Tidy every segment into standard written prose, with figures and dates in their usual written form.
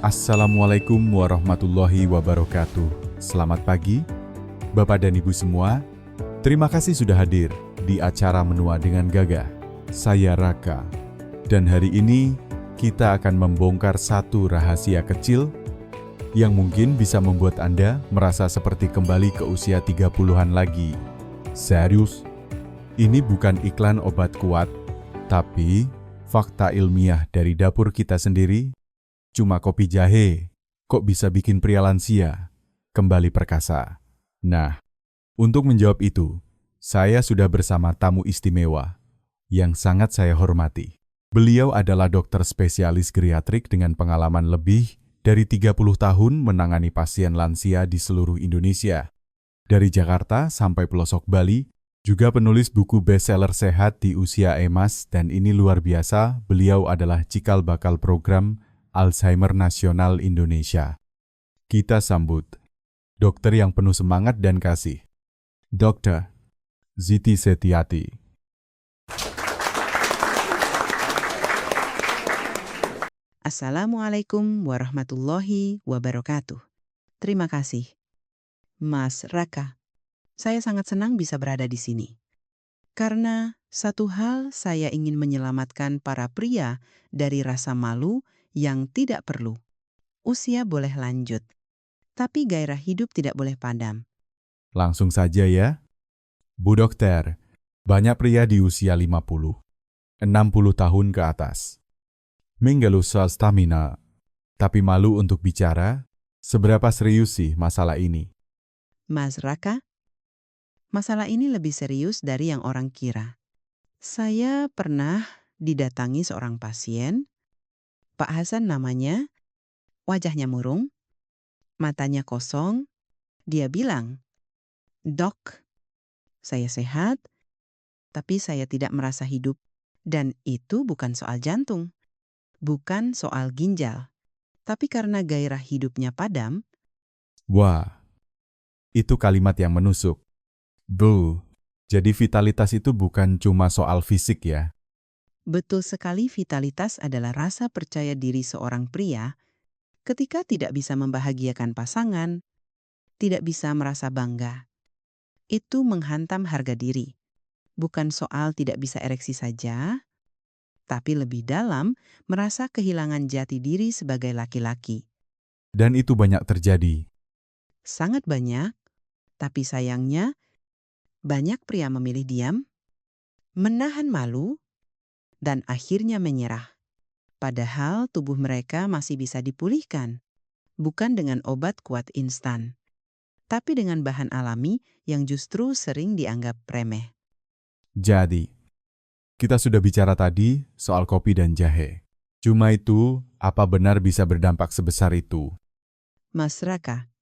Assalamualaikum warahmatullahi wabarakatuh. Selamat pagi, Bapak dan Ibu semua. Terima kasih sudah hadir di acara Menua dengan Gagah. Saya Raka, dan hari ini kita akan membongkar satu rahasia kecil yang mungkin bisa membuat Anda merasa seperti kembali ke usia 30-an lagi. Serius, ini bukan iklan obat kuat, tapi fakta ilmiah dari dapur kita sendiri. Cuma kopi jahe, kok bisa bikin pria lansia kembali perkasa? Nah, untuk menjawab itu, saya sudah bersama tamu istimewa yang sangat saya hormati. Beliau adalah dokter spesialis geriatrik dengan pengalaman lebih dari 30 tahun menangani pasien lansia di seluruh Indonesia. Dari Jakarta sampai pelosok Bali, juga penulis buku bestseller sehat di usia emas, dan ini luar biasa, beliau adalah cikal bakal program Alzheimer Nasional Indonesia. Kita sambut dokter yang penuh semangat dan kasih, Dr. Ziti Setiati. Assalamualaikum warahmatullahi wabarakatuh. Terima kasih, Mas Raka. Saya sangat senang bisa berada di sini. Karena satu hal, saya ingin menyelamatkan para pria dari rasa malu yang tidak perlu. Usia boleh lanjut, tapi gairah hidup tidak boleh padam. Langsung saja ya. Bu Dokter, banyak pria di usia 50, 60 tahun ke atas mengeluh soal stamina, tapi malu untuk bicara. Seberapa serius sih masalah ini? Mas Raka, masalah ini lebih serius dari yang orang kira. Saya pernah didatangi seorang pasien, Pak Hasan namanya, wajahnya murung, matanya kosong. Dia bilang, "Dok, saya sehat, tapi saya tidak merasa hidup. Dan itu bukan soal jantung, bukan soal ginjal, tapi karena gairah hidupnya padam." Wah, itu kalimat yang menusuk. Bu, jadi vitalitas itu bukan cuma soal fisik ya? Betul sekali, vitalitas adalah rasa percaya diri seorang pria ketika tidak bisa membahagiakan pasangan, tidak bisa merasa bangga. Itu menghantam harga diri. Bukan soal tidak bisa ereksi saja, tapi lebih dalam merasa kehilangan jati diri sebagai laki-laki. Dan itu banyak terjadi. Sangat banyak, tapi sayangnya banyak pria memilih diam, menahan malu, dan akhirnya menyerah. Padahal tubuh mereka masih bisa dipulihkan, bukan dengan obat kuat instan, tapi dengan bahan alami yang justru sering dianggap remeh. Jadi, kita sudah bicara tadi soal kopi dan jahe. Cuma itu, apa benar bisa berdampak sebesar itu? Mas Raka,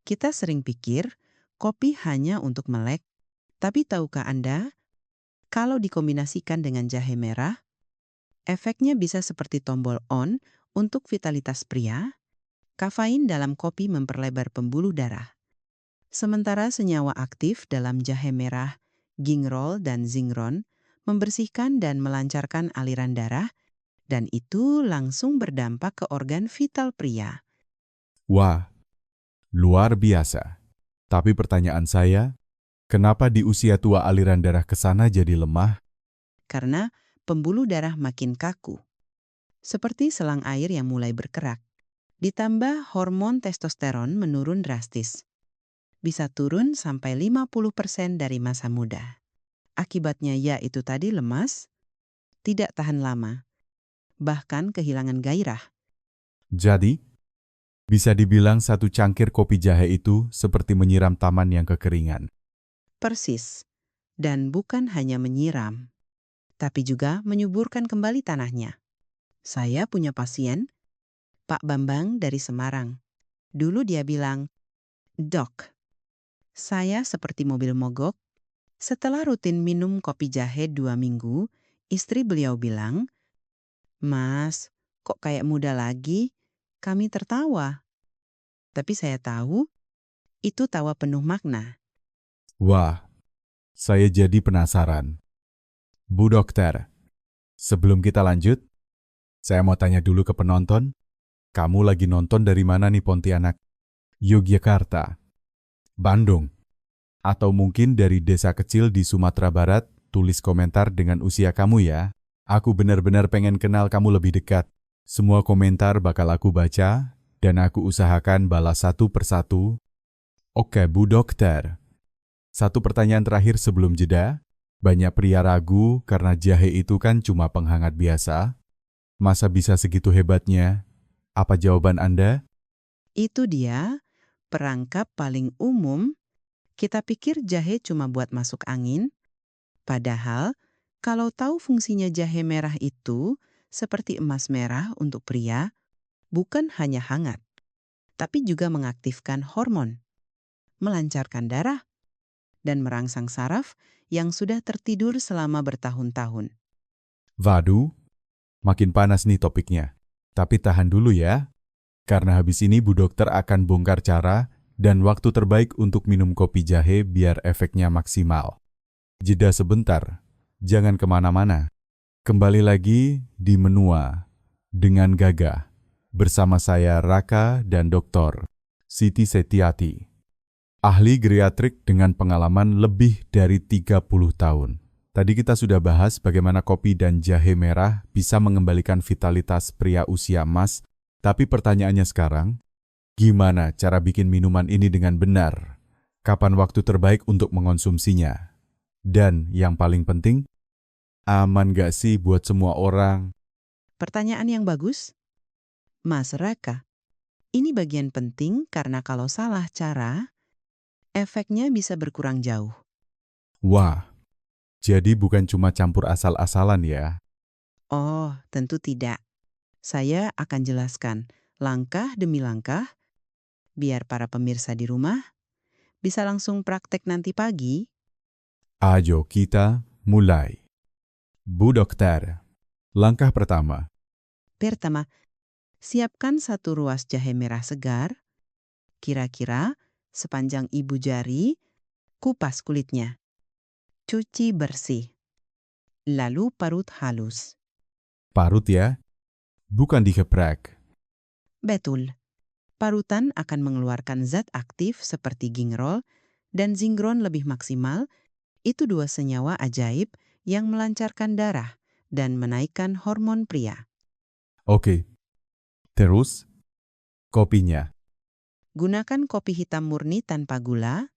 kita sering pikir kopi hanya untuk melek, tapi tahukah Anda, kalau dikombinasikan dengan jahe merah, efeknya bisa seperti tombol on untuk vitalitas pria. Kafein dalam kopi memperlebar pembuluh darah. Sementara senyawa aktif dalam jahe merah, gingerol dan zingron, membersihkan dan melancarkan aliran darah, dan itu langsung berdampak ke organ vital pria. Wah, luar biasa. Tapi pertanyaan saya, kenapa di usia tua aliran darah ke sana jadi lemah? Karena pembuluh darah makin kaku. Seperti selang air yang mulai berkerak. Ditambah hormon testosteron menurun drastis. Bisa turun sampai 50% dari masa muda. Akibatnya yaitu tadi lemas, tidak tahan lama, bahkan kehilangan gairah. Jadi, bisa dibilang satu cangkir kopi jahe itu seperti menyiram taman yang kekeringan. Persis. Dan bukan hanya menyiram, tapi juga menyuburkan kembali tanahnya. Saya punya pasien, Pak Bambang dari Semarang. Dulu dia bilang, "Dok, saya seperti mobil mogok. Setelah rutin minum kopi jahe 2 minggu, istri beliau bilang, 'Mas, kok kayak muda lagi?' Kami tertawa. Tapi saya tahu, itu tawa penuh makna." Wah, saya jadi penasaran. Bu Dokter, sebelum kita lanjut, saya mau tanya dulu ke penonton. Kamu lagi nonton dari mana nih Pontianak? Yogyakarta, Bandung, atau mungkin dari desa kecil di Sumatera Barat? Tulis komentar dengan usia kamu ya. Aku benar-benar pengen kenal kamu lebih dekat. Semua komentar bakal aku baca, dan aku usahakan balas satu persatu. Oke Bu Dokter, satu pertanyaan terakhir sebelum jeda. Banyak pria ragu karena jahe itu kan cuma penghangat biasa. Masa bisa segitu hebatnya? Apa jawaban Anda? Itu dia perangkap paling umum. Kita pikir jahe cuma buat masuk angin, padahal kalau tahu fungsinya jahe merah itu seperti emas merah untuk pria, bukan hanya hangat, tapi juga mengaktifkan hormon, melancarkan darah, dan merangsang saraf yang sudah tertidur selama bertahun-tahun. Waduh, makin panas nih topiknya. Tapi tahan dulu ya, karena habis ini Bu Dokter akan bongkar cara dan waktu terbaik untuk minum kopi jahe biar efeknya maksimal. Jeda sebentar, jangan kemana-mana. Kembali lagi di Menua dengan Gagah, bersama saya Raka dan Dr. Siti Setiati, ahli geriatrik dengan pengalaman lebih dari 30 tahun. Tadi kita sudah bahas bagaimana kopi dan jahe merah bisa mengembalikan vitalitas pria usia emas, tapi pertanyaannya sekarang, gimana cara bikin minuman ini dengan benar? Kapan waktu terbaik untuk mengonsumsinya? Dan yang paling penting, aman gak sih buat semua orang? Pertanyaan yang bagus, Mas Raka. Ini bagian penting karena kalau salah cara, efeknya bisa berkurang jauh. Wah, jadi bukan cuma campur asal-asalan ya? Oh, tentu tidak. Saya akan jelaskan langkah demi langkah biar para pemirsa di rumah bisa langsung praktek nanti pagi. Ayo kita mulai. Bu Dokter, langkah pertama. Pertama, siapkan satu ruas jahe merah segar, kira-kira sepanjang ibu jari, kupas kulitnya. Cuci bersih. Lalu parut halus. Parut ya, bukan digeprek. Betul. Parutan akan mengeluarkan zat aktif seperti gingerol dan zingron lebih maksimal. Itu dua senyawa ajaib yang melancarkan darah dan menaikkan hormon pria. Oke, terus kopinya. Gunakan kopi hitam murni tanpa gula,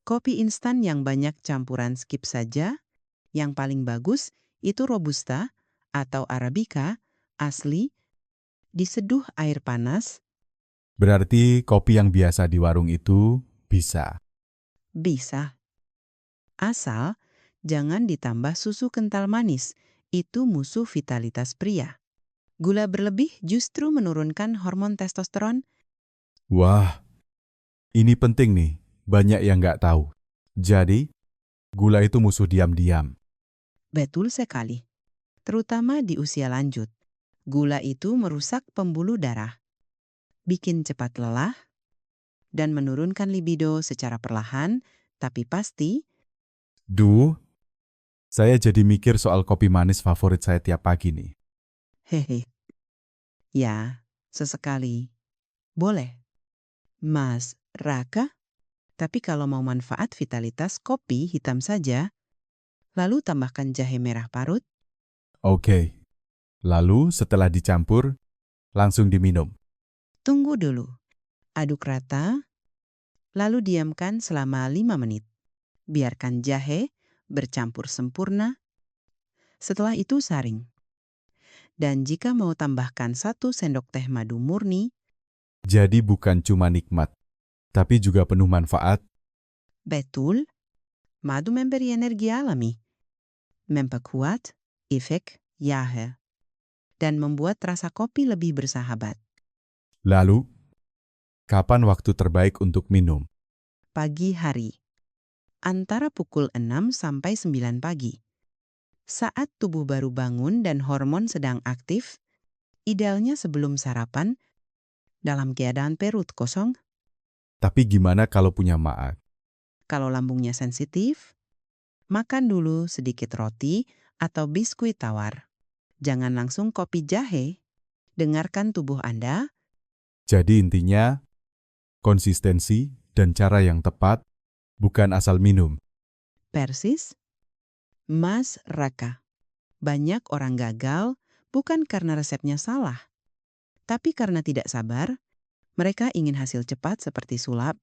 kopi instan yang banyak campuran skip saja. Yang paling bagus itu Robusta atau Arabica asli, diseduh air panas, Berarti kopi yang biasa di warung itu bisa. bisa. Asal jangan ditambah susu kental manis, itu musuh vitalitas pria. Gula berlebih justru menurunkan hormon testosteron. Wah, ini penting nih, banyak yang nggak tahu. Jadi, gula itu musuh diam-diam. Betul sekali. Terutama di usia lanjut. Gula itu merusak pembuluh darah, bikin cepat lelah, dan menurunkan libido secara perlahan, tapi pasti. Duh, saya jadi mikir soal kopi manis favorit saya tiap pagi nih. Hehe. Ya, sesekali. Boleh. Mas Raka, tapi kalau mau manfaat vitalitas kopi hitam saja, lalu tambahkan jahe merah parut. Oke, lalu setelah dicampur, langsung diminum. Tunggu dulu. Aduk rata, lalu diamkan selama 5 menit. Biarkan jahe bercampur sempurna. Setelah itu saring. Dan jika mau tambahkan 1 sendok teh madu murni, Jadi bukan cuma nikmat, tapi juga penuh manfaat. betul, madu memberi energi alami, memperkuat efek jahe, dan membuat rasa kopi lebih bersahabat. Lalu, kapan waktu terbaik untuk minum? Pagi hari, antara pukul 6 sampai 9 pagi. Saat tubuh baru bangun dan hormon sedang aktif, idealnya sebelum sarapan, dalam keadaan perut kosong. Tapi gimana kalau punya maag? Kalau lambungnya sensitif, makan dulu sedikit roti atau biskuit tawar. Jangan langsung kopi jahe. Dengarkan tubuh Anda, Jadi intinya, konsistensi dan cara yang tepat, bukan asal minum. Persis, Mas Raka. Banyak orang gagal bukan karena resepnya salah, tapi karena tidak sabar, mereka ingin hasil cepat seperti sulap,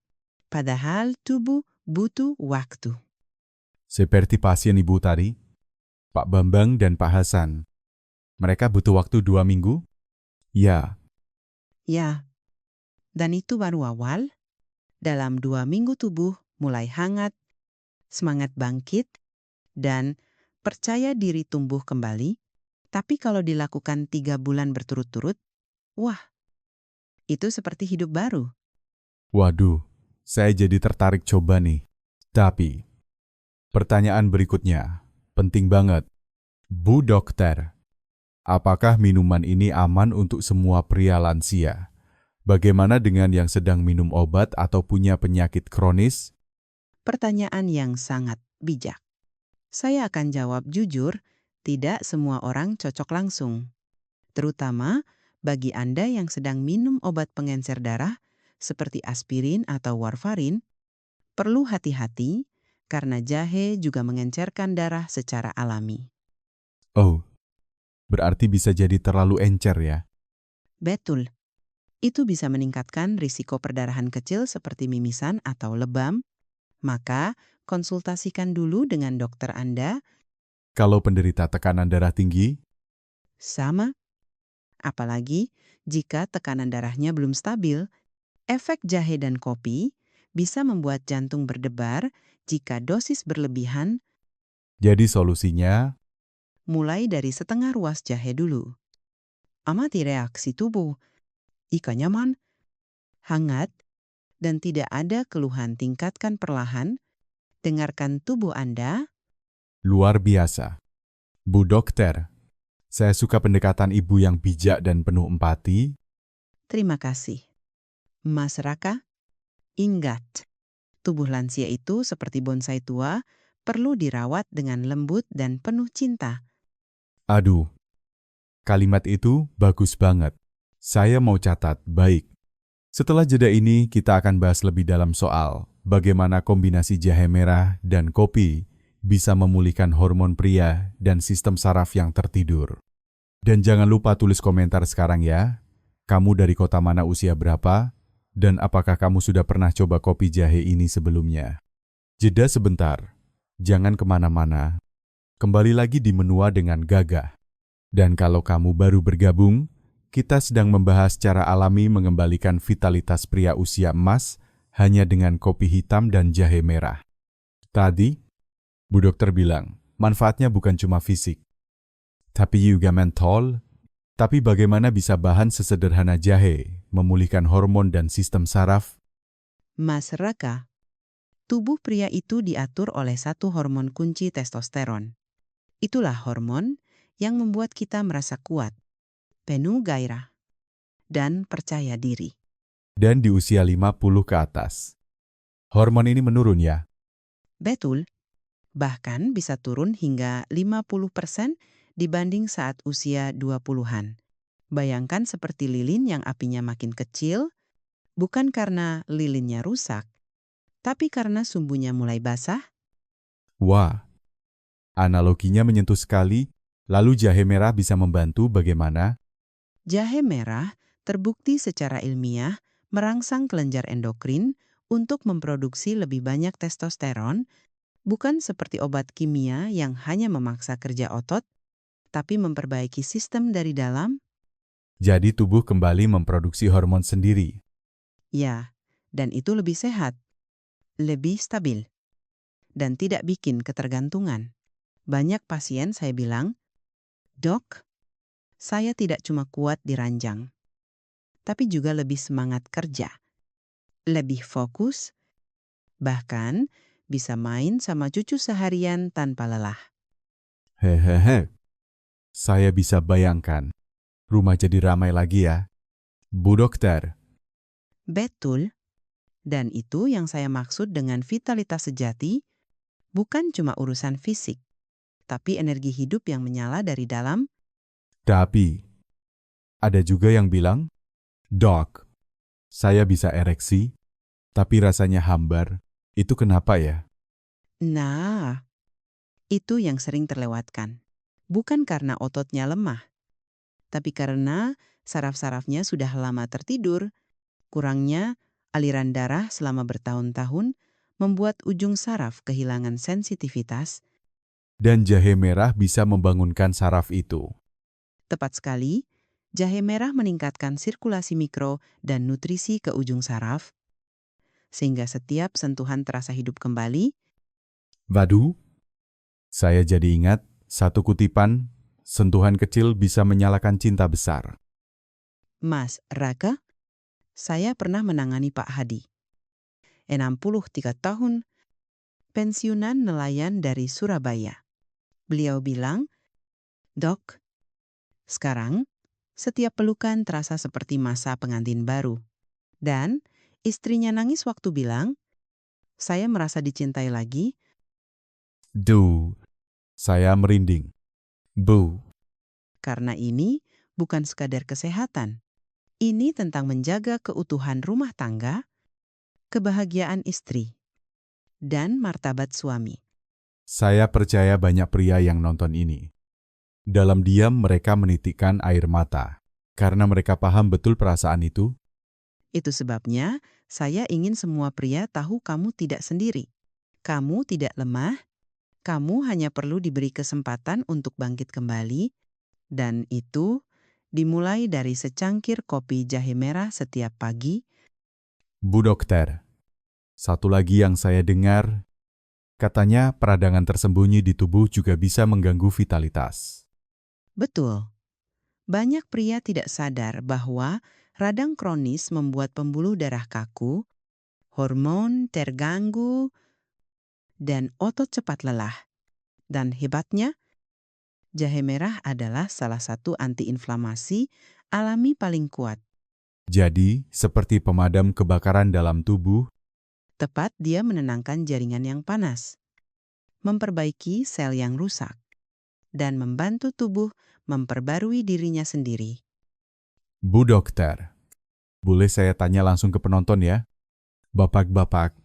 padahal tubuh butuh waktu. Seperti pasien ibu tadi, Pak Bambang dan Pak Hasan. Mereka butuh waktu 2 minggu? Ya, Ya, dan itu baru awal. Dalam 2 minggu tubuh mulai hangat, semangat bangkit, dan percaya diri tumbuh kembali. Tapi kalau dilakukan 3 bulan berturut-turut, wah, itu seperti hidup baru. waduh, saya jadi tertarik coba nih. Tapi, pertanyaan berikutnya, penting banget. Bu dokter, apakah minuman ini aman untuk semua pria lansia? Bagaimana dengan yang sedang minum obat atau punya penyakit kronis? Pertanyaan yang sangat bijak. Saya akan jawab jujur, tidak semua orang cocok langsung. Terutama bagi Anda yang sedang minum obat pengencer darah seperti aspirin atau warfarin, perlu hati-hati karena jahe juga mengencerkan darah secara alami. Oh, berarti bisa jadi terlalu encer ya? Betul, itu bisa meningkatkan risiko perdarahan kecil seperti mimisan atau lebam, maka konsultasikan dulu dengan dokter Anda. Kalau penderita tekanan darah tinggi, Sama, apalagi jika tekanan darahnya belum stabil, efek jahe dan kopi bisa membuat jantung berdebar jika dosis berlebihan, jadi solusinya, mulai dari setengah ruas jahe dulu. Amati reaksi tubuh. Jika nyaman, hangat, dan tidak ada keluhan, tingkatkan perlahan. Dengarkan tubuh Anda. luar biasa. Bu dokter, saya suka pendekatan ibu yang bijak dan penuh empati. Terima kasih. Mas Raka, ingat, tubuh lansia itu seperti bonsai tua, perlu dirawat dengan lembut dan penuh cinta. Aduh, kalimat itu bagus banget. Saya mau catat, baik. Setelah jeda ini, kita akan bahas lebih dalam soal bagaimana kombinasi jahe merah dan kopi bisa memulihkan hormon pria dan sistem saraf yang tertidur. Dan jangan lupa tulis komentar sekarang ya. Kamu dari kota mana, usia berapa, dan apakah kamu sudah pernah coba kopi jahe ini sebelumnya? Jeda sebentar, jangan kemana-mana. Kembali lagi di Menua dengan Gagah. Dan kalau kamu baru bergabung, kita sedang membahas cara alami mengembalikan vitalitas pria usia emas hanya dengan kopi hitam dan jahe merah. Tadi, Bu dokter bilang, manfaatnya bukan cuma fisik, tapi juga mental. Tapi bagaimana bisa bahan sesederhana jahe memulihkan hormon dan sistem saraf? Mas Raka, tubuh pria itu diatur oleh satu hormon kunci, testosteron. Itulah hormon yang membuat kita merasa kuat, penuh gairah, dan percaya diri. Dan di usia 50 ke atas, hormon ini menurun ya? Betul, bahkan bisa turun hingga 50% dibanding saat usia 20-an. Bayangkan seperti lilin yang apinya makin kecil, bukan karena lilinnya rusak, tapi karena sumbunya mulai basah. Wah, analoginya menyentuh sekali. Lalu jahe merah bisa membantu bagaimana? Jahe merah terbukti secara ilmiah merangsang kelenjar endokrin untuk memproduksi lebih banyak testosteron, bukan seperti obat kimia yang hanya memaksa kerja otot, tapi memperbaiki sistem dari dalam. Jadi tubuh kembali memproduksi hormon sendiri. Ya, dan itu lebih sehat, lebih stabil, dan tidak bikin ketergantungan. Banyak pasien saya bilang, "Dok, saya tidak cuma kuat di ranjang, tapi juga lebih semangat kerja, lebih fokus, bahkan bisa main sama cucu seharian tanpa lelah." Hehehe, saya bisa bayangkan. Rumah jadi ramai lagi ya. Bu dokter, Betul, dan itu yang saya maksud dengan vitalitas sejati, bukan cuma urusan fisik, tapi energi hidup yang menyala dari dalam. tapi ada juga yang bilang, Dok, Saya bisa ereksi, tapi rasanya hambar. Itu kenapa ya? Nah, itu yang sering terlewatkan. Bukan karena ototnya lemah, tapi karena saraf-sarafnya sudah lama tertidur. Kurangnya aliran darah selama bertahun-tahun membuat ujung saraf kehilangan sensitivitas. Dan jahe merah bisa membangunkan saraf itu. Tepat sekali, jahe merah meningkatkan sirkulasi mikro dan nutrisi ke ujung saraf, sehingga setiap sentuhan terasa hidup kembali. Waduh, saya jadi ingat satu kutipan, sentuhan kecil bisa menyalakan cinta besar. Mas Raka, saya pernah menangani Pak Hadi. 63 tahun, pensiunan nelayan dari Surabaya. Beliau bilang, "Dok, sekarang setiap pelukan terasa seperti masa pengantin baru." Dan istrinya nangis waktu bilang, "Saya merasa dicintai lagi." Duh, saya merinding. Bu, Karena ini bukan sekadar kesehatan. Ini tentang menjaga keutuhan rumah tangga, kebahagiaan istri, dan martabat suami. saya percaya banyak pria yang nonton ini. Dalam diam mereka menitikkan air mata. Karena mereka paham betul perasaan itu. Itu sebabnya saya ingin semua pria tahu kamu tidak sendiri. Kamu tidak lemah, kamu hanya perlu diberi kesempatan untuk bangkit kembali, dan itu dimulai dari secangkir kopi jahe merah setiap pagi. Bu dokter, satu lagi yang saya dengar, katanya peradangan tersembunyi di tubuh juga bisa mengganggu vitalitas. Betul, banyak pria tidak sadar bahwa radang kronis membuat pembuluh darah kaku, hormon terganggu, dan otot cepat lelah. Dan hebatnya, jahe merah adalah salah satu antiinflamasi alami paling kuat. Jadi, seperti pemadam kebakaran dalam tubuh, Tepat dia menenangkan jaringan yang panas, memperbaiki sel yang rusak, dan membantu tubuh memperbarui dirinya sendiri. Bu dokter, boleh saya tanya langsung ke penonton ya? Bapak-bapak,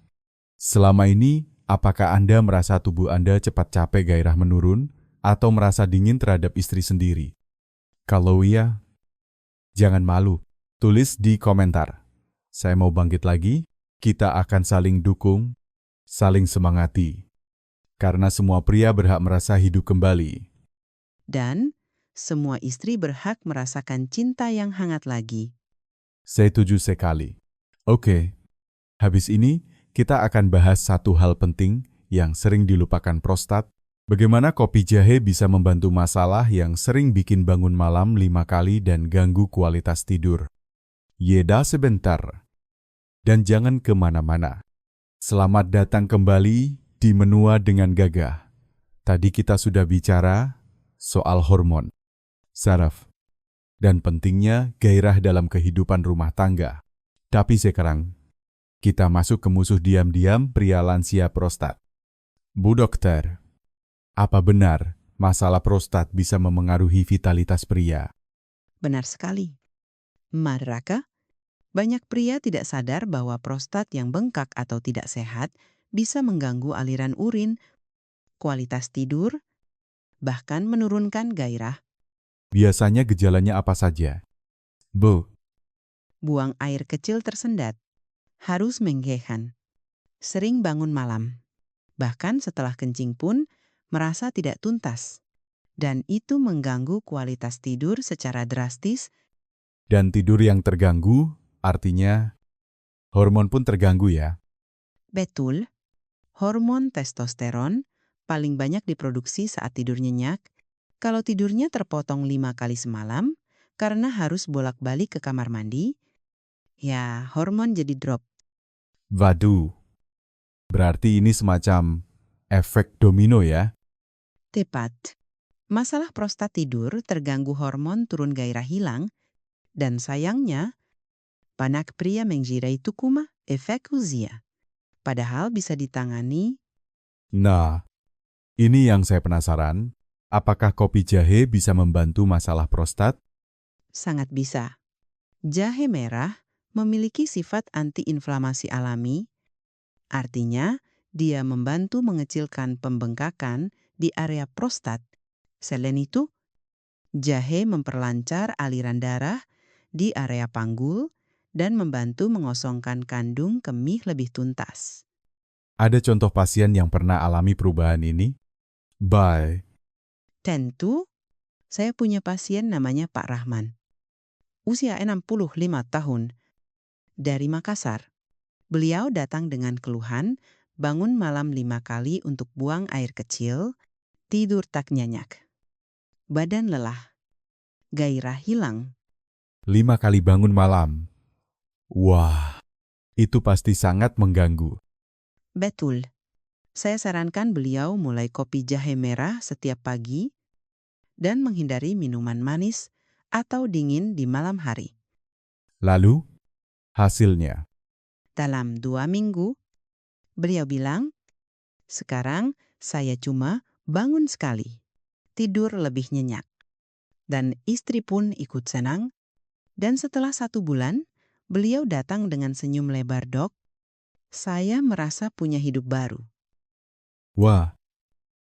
selama ini apakah Anda merasa tubuh Anda cepat capek gairah menurun atau merasa dingin terhadap istri sendiri? Kalau iya, jangan malu, tulis di komentar. Saya mau bangkit lagi, kita akan saling dukung, saling semangati. Karena semua pria berhak merasa hidup kembali. Dan semua istri berhak merasakan cinta yang hangat lagi. Saya setuju sekali. Oke, habis ini kita akan bahas satu hal penting yang sering dilupakan prostat. Bagaimana kopi jahe bisa membantu masalah yang sering bikin bangun malam 5 kali dan ganggu kualitas tidur. Yeda sebentar. Dan jangan kemana-mana. Selamat datang kembali di Menua dengan Gagah. Tadi kita sudah bicara soal hormon, saraf, dan pentingnya gairah dalam kehidupan rumah tangga. Tapi sekarang, kita masuk ke musuh diam-diam pria lansia prostat. Bu dokter, apa benar masalah prostat bisa memengaruhi vitalitas pria? Benar sekali. Raka, banyak pria tidak sadar bahwa prostat yang bengkak atau tidak sehat bisa mengganggu aliran urin, kualitas tidur, bahkan menurunkan gairah. Biasanya gejalanya apa saja? Bu, Buang air kecil tersendat, harus menggehan, sering bangun malam, bahkan setelah kencing pun merasa tidak tuntas. Dan itu mengganggu kualitas tidur secara drastis. dan tidur yang terganggu artinya hormon pun terganggu ya? Betul, hormon testosteron paling banyak diproduksi saat tidur nyenyak. Kalau tidurnya terpotong 5 kali semalam karena harus bolak-balik ke kamar mandi, ya hormon jadi drop. Waduh, berarti ini semacam efek domino ya? Tepat. Masalah prostat tidur terganggu hormon turun gairah hilang, dan sayangnya, banyak pria menjirai tukuma efek usia. Padahal bisa ditangani. Nah, ini yang saya penasaran. Apakah kopi jahe bisa membantu masalah prostat? Sangat bisa. Jahe merah memiliki sifat antiinflamasi alami, artinya dia membantu mengecilkan pembengkakan di area prostat. Selain itu, jahe memperlancar aliran darah di area panggul dan membantu mengosongkan kandung kemih lebih tuntas. Ada contoh pasien yang pernah alami perubahan ini? Bye. Tentu, saya punya pasien namanya Pak Rahman. Usia 65 tahun, dari Makassar. Beliau datang dengan keluhan, bangun malam 5 kali untuk buang air kecil, tidur tak nyenyak. Badan lelah, gairah hilang. 5 kali bangun malam. Wah, itu pasti sangat mengganggu. Betul. Saya sarankan beliau mulai kopi jahe merah setiap pagi dan menghindari minuman manis atau dingin di malam hari. Lalu, hasilnya. Dalam 2 minggu, beliau bilang, sekarang saya cuma bangun sekali, tidur lebih nyenyak. Dan istri pun ikut senang. Dan setelah 1 bulan, beliau datang dengan senyum lebar, "Dok, saya merasa punya hidup baru." Wah,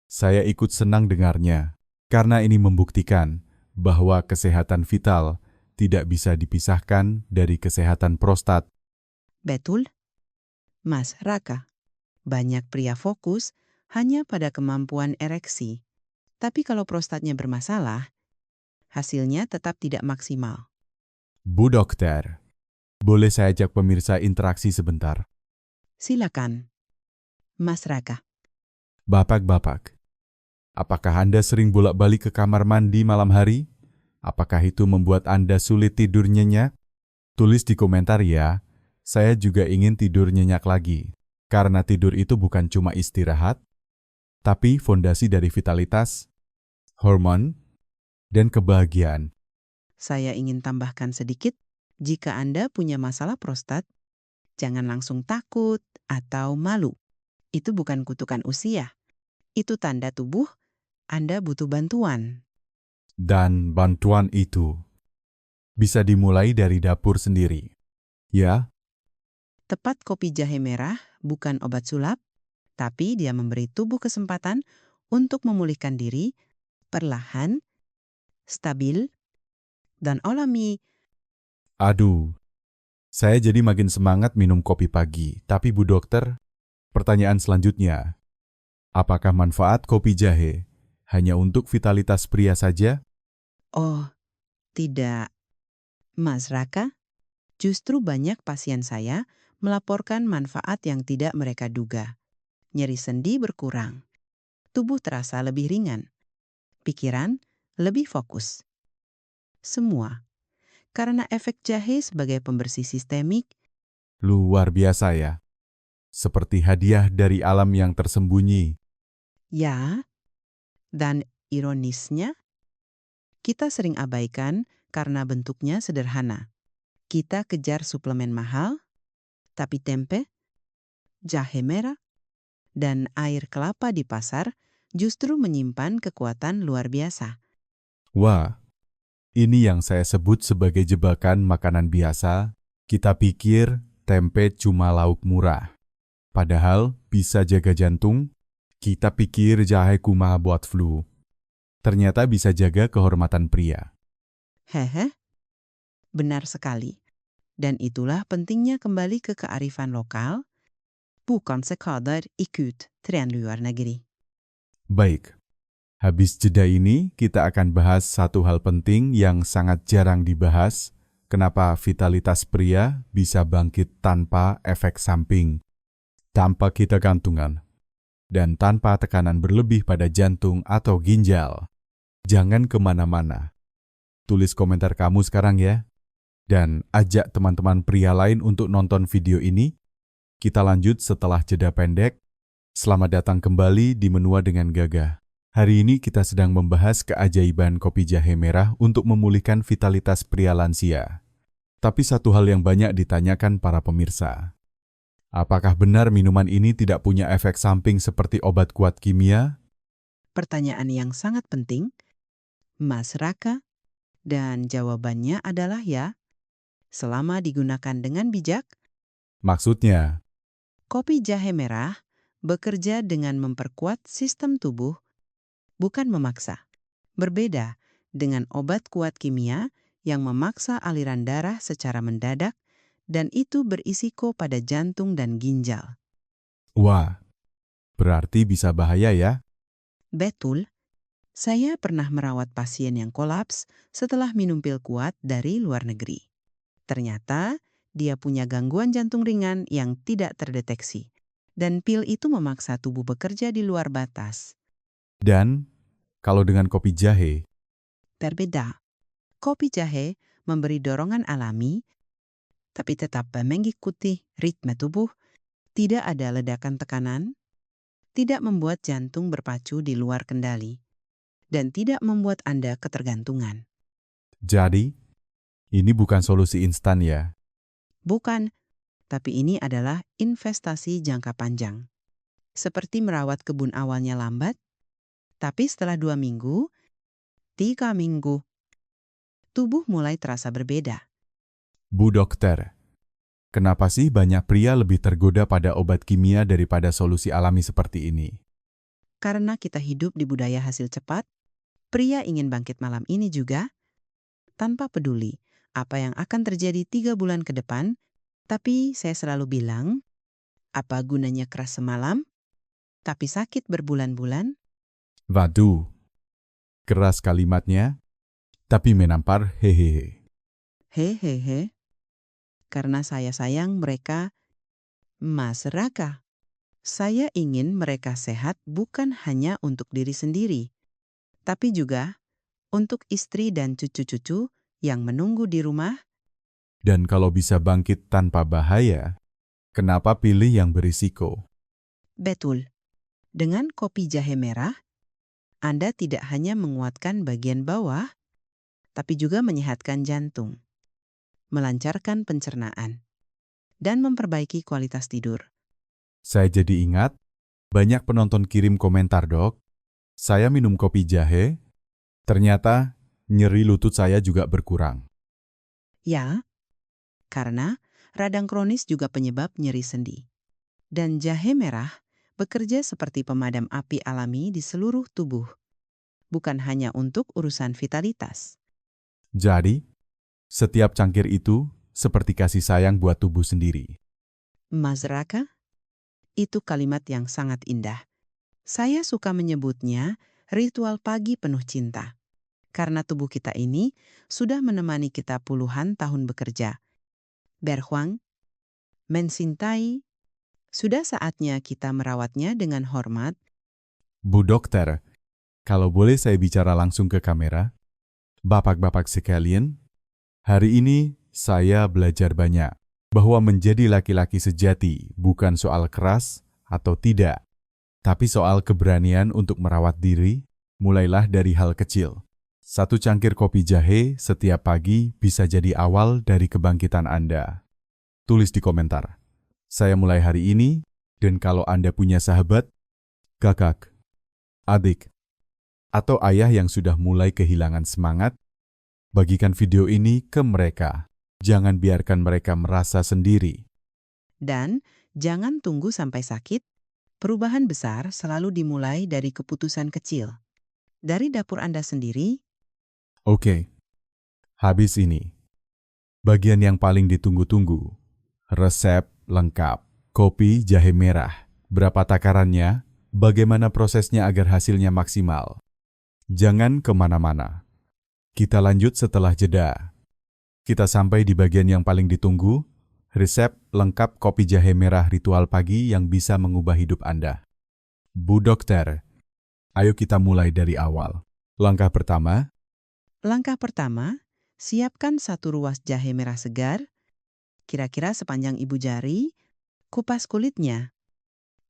saya ikut senang dengarnya, karena ini membuktikan bahwa kesehatan vital tidak bisa dipisahkan dari kesehatan prostat. Betul? Mas Raka, banyak pria fokus hanya pada kemampuan ereksi. Tapi kalau prostatnya bermasalah, hasilnya tetap tidak maksimal. Bu dokter, boleh saya ajak pemirsa interaksi sebentar? Silakan, Mas Raka. Bapak-bapak, apakah Anda sering bolak-balik ke kamar mandi malam hari? Apakah itu membuat Anda sulit tidur nyenyak? Tulis di komentar ya, saya juga ingin tidur nyenyak lagi. Karena tidur itu bukan cuma istirahat, tapi fondasi dari vitalitas, hormon, dan kebahagiaan. Saya ingin tambahkan sedikit, jika Anda punya masalah prostat, jangan langsung takut atau malu. Itu bukan kutukan usia. Itu tanda tubuh Anda butuh bantuan. Dan bantuan itu bisa dimulai dari dapur sendiri. Ya, Tepat kopi jahe merah bukan obat sulap, tapi dia memberi tubuh kesempatan untuk memulihkan diri perlahan, stabil, dan alami. aduh, saya jadi makin semangat minum kopi pagi. Tapi Bu Dokter, pertanyaan selanjutnya, apakah manfaat kopi jahe hanya untuk vitalitas pria saja? Oh, tidak. Mas Raka, justru banyak pasien saya melaporkan manfaat yang tidak mereka duga. Nyeri sendi berkurang, tubuh terasa lebih ringan, pikiran lebih fokus. Semua karena efek jahe sebagai pembersih sistemik. Luar biasa ya. Seperti hadiah dari alam yang tersembunyi. Ya, dan ironisnya, kita sering abaikan karena bentuknya sederhana. Kita kejar suplemen mahal, tapi tempe, jahe merah, dan air kelapa di pasar justru menyimpan kekuatan luar biasa. Wah, ini yang saya sebut sebagai jebakan makanan biasa. Kita pikir tempe cuma lauk murah. Padahal bisa jaga jantung. Kita pikir jahe kumaha buat flu. Ternyata bisa jaga kehormatan pria. Hehe, benar sekali. Dan itulah pentingnya kembali ke kearifan lokal, bukan sekadar ikut tren luar negeri. Baik, habis jeda ini kita akan bahas satu hal penting yang sangat jarang dibahas. Kenapa vitalitas pria bisa bangkit tanpa efek samping, tanpa kita gantungan, dan tanpa tekanan berlebih pada jantung atau ginjal. Jangan kemana-mana. Tulis komentar kamu sekarang ya. Dan ajak teman-teman pria lain untuk nonton video ini. Kita lanjut setelah jeda pendek. Selamat datang kembali di Menua dengan Gagah. Hari ini kita sedang membahas keajaiban kopi jahe merah untuk memulihkan vitalitas pria lansia. Tapi satu hal yang banyak ditanyakan para pemirsa. Apakah benar minuman ini tidak punya efek samping seperti obat kuat kimia? Pertanyaan yang sangat penting, Mas Raka, dan jawabannya adalah ya. selama digunakan dengan bijak. Maksudnya, Kopi jahe merah bekerja dengan memperkuat sistem tubuh, bukan memaksa. Berbeda dengan obat kuat kimia yang memaksa aliran darah secara mendadak dan itu berisiko pada jantung dan ginjal. wah, berarti bisa bahaya ya? Betul, saya pernah merawat pasien yang kolaps setelah minum pil kuat dari luar negeri. Ternyata dia punya gangguan jantung ringan yang tidak terdeteksi. Dan pil itu memaksa tubuh bekerja di luar batas. Dan kalau dengan kopi jahe, Berbeda. Kopi jahe memberi dorongan alami, tapi tetap mengikuti ritme tubuh, tidak ada ledakan tekanan, tidak membuat jantung berpacu di luar kendali, dan tidak membuat Anda ketergantungan. jadi ini bukan solusi instan ya? Bukan, tapi ini adalah investasi jangka panjang. Seperti merawat kebun awalnya lambat, tapi setelah 2 minggu, 3 minggu, tubuh mulai terasa berbeda. Bu dokter, kenapa sih banyak pria lebih tergoda pada obat kimia daripada solusi alami seperti ini? Karena kita hidup di budaya hasil cepat, pria ingin bangkit malam ini juga, tanpa peduli apa yang akan terjadi 3 bulan ke depan, tapi saya selalu bilang, apa gunanya keras semalam, tapi sakit berbulan-bulan? Waduh, keras kalimatnya, tapi menampar hehehe. Hehehe, karena saya sayang mereka, Mas Raka. Saya ingin mereka sehat bukan hanya untuk diri sendiri, tapi juga untuk istri dan cucu-cucu yang menunggu di rumah. Dan kalau bisa bangkit tanpa bahaya, kenapa pilih yang berisiko? Betul, dengan kopi jahe merah, Anda tidak hanya menguatkan bagian bawah, tapi juga menyehatkan jantung, melancarkan pencernaan, dan memperbaiki kualitas tidur. Saya jadi ingat, banyak penonton kirim komentar, Dok. Saya minum kopi jahe, ternyata nyeri lutut saya juga berkurang. Ya, karena radang kronis juga penyebab nyeri sendi. Dan jahe merah bekerja seperti pemadam api alami di seluruh tubuh, bukan hanya untuk urusan vitalitas. Jadi, setiap cangkir itu seperti kasih sayang buat tubuh sendiri. Mas Raka, itu kalimat yang sangat indah. Saya suka menyebutnya ritual pagi penuh cinta. Karena tubuh kita ini sudah menemani kita puluhan tahun bekerja. Berjuang, mencintai, sudah saatnya kita merawatnya dengan hormat. Bu dokter, kalau boleh saya bicara langsung ke kamera, Bapak-bapak sekalian, hari ini saya belajar banyak bahwa menjadi laki-laki sejati bukan soal keras atau tidak, tapi soal keberanian untuk merawat diri, mulailah dari hal kecil. Satu cangkir kopi jahe setiap pagi bisa jadi awal dari kebangkitan Anda. Tulis di komentar. Saya mulai hari ini, dan kalau Anda punya sahabat, kakak, adik, atau ayah yang sudah mulai kehilangan semangat, bagikan video ini ke mereka. Jangan biarkan mereka merasa sendiri. Dan jangan tunggu sampai sakit. Perubahan besar selalu dimulai dari keputusan kecil. Dari dapur Anda sendiri. Oke, habis ini. Bagian yang paling ditunggu-tunggu. Resep lengkap. Kopi jahe merah. Berapa takarannya? Bagaimana prosesnya agar hasilnya maksimal? Jangan kemana-mana. Kita lanjut setelah jeda. Kita sampai di bagian yang paling ditunggu, resep lengkap kopi jahe merah ritual pagi yang bisa mengubah hidup Anda. Bu dokter, ayo kita mulai dari awal. Langkah pertama, Siapkan satu ruas jahe merah segar, kira-kira sepanjang ibu jari, kupas kulitnya,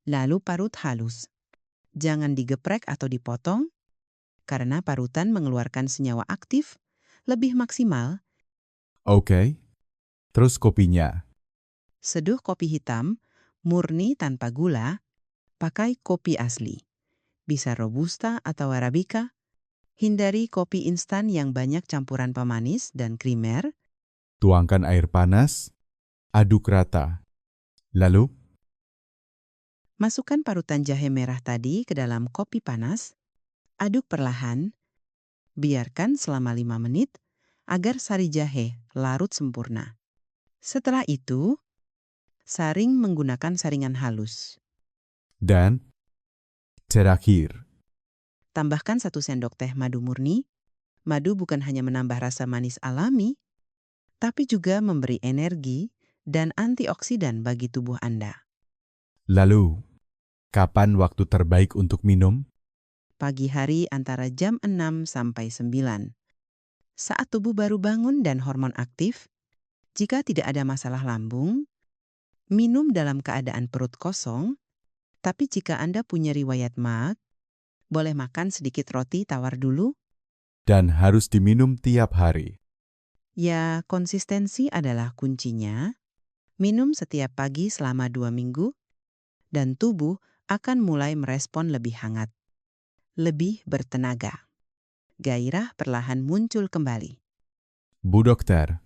lalu parut halus. Jangan digeprek atau dipotong, karena parutan mengeluarkan senyawa aktif lebih maksimal. oke. Terus kopinya, Seduh kopi hitam, murni tanpa gula, pakai kopi asli. Bisa Robusta atau Arabica. Hindari kopi instan yang banyak campuran pemanis dan krimer. Tuangkan air panas, aduk rata. Lalu, Masukkan parutan jahe merah tadi ke dalam kopi panas, aduk perlahan, biarkan selama 5 menit agar sari jahe larut sempurna. Setelah itu, saring menggunakan saringan halus. dan terakhir, Tambahkan 1 sendok teh madu murni. Madu bukan hanya menambah rasa manis alami, tapi juga memberi energi dan antioksidan bagi tubuh Anda. lalu, kapan waktu terbaik untuk minum? Pagi hari antara jam 6 sampai 9. Saat tubuh baru bangun dan hormon aktif, jika tidak ada masalah lambung, minum dalam keadaan perut kosong, tapi jika Anda punya riwayat MAG, boleh makan sedikit roti tawar dulu. Dan harus diminum tiap hari. Ya, konsistensi adalah kuncinya. Minum setiap pagi selama 2 minggu, dan tubuh akan mulai merespon lebih hangat, lebih bertenaga. Gairah perlahan muncul kembali. Bu dokter,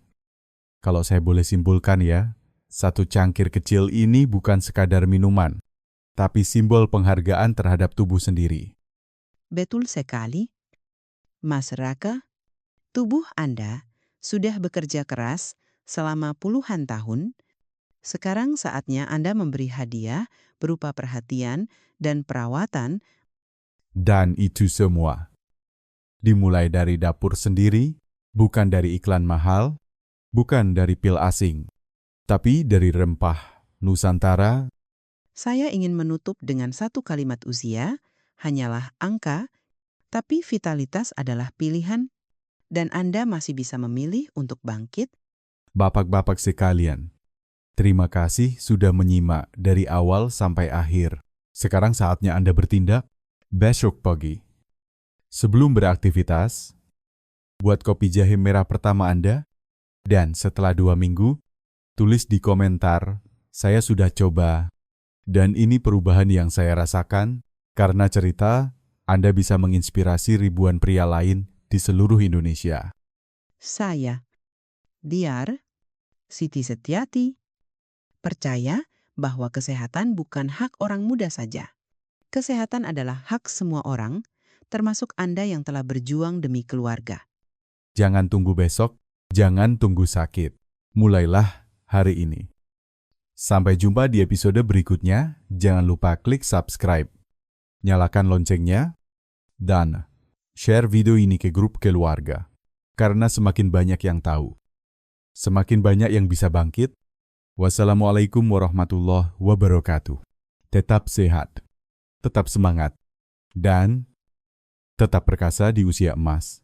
kalau saya boleh simpulkan ya, 1 cangkir kecil ini bukan sekadar minuman, tapi simbol penghargaan terhadap tubuh sendiri. Betul sekali. Mas Raka, tubuh Anda sudah bekerja keras selama puluhan tahun. Sekarang saatnya Anda memberi hadiah berupa perhatian dan perawatan. Dan itu semua dimulai dari dapur sendiri, bukan dari iklan mahal, bukan dari pil asing, tapi dari rempah Nusantara. Saya ingin menutup dengan 1 kalimat usia, hanyalah angka, tapi vitalitas adalah pilihan, dan Anda masih bisa memilih untuk bangkit. Bapak-bapak sekalian, terima kasih sudah menyimak dari awal sampai akhir. Sekarang saatnya Anda bertindak. Besok pagi, sebelum beraktivitas, buat kopi jahe merah pertama Anda, dan setelah 2 minggu, tulis di komentar, saya sudah coba, dan ini perubahan yang saya rasakan, karena cerita Anda bisa menginspirasi ribuan pria lain di seluruh Indonesia. Saya, Diar, Siti Setiati, percaya bahwa kesehatan bukan hak orang muda saja. Kesehatan adalah hak semua orang, termasuk Anda yang telah berjuang demi keluarga. Jangan tunggu besok, jangan tunggu sakit. Mulailah hari ini. Sampai jumpa di episode berikutnya. Jangan lupa klik subscribe, nyalakan loncengnya, dan share video ini ke grup keluarga. Karena semakin banyak yang tahu, semakin banyak yang bisa bangkit. Wassalamualaikum warahmatullahi wabarakatuh. Tetap sehat, tetap semangat, dan tetap perkasa di usia emas.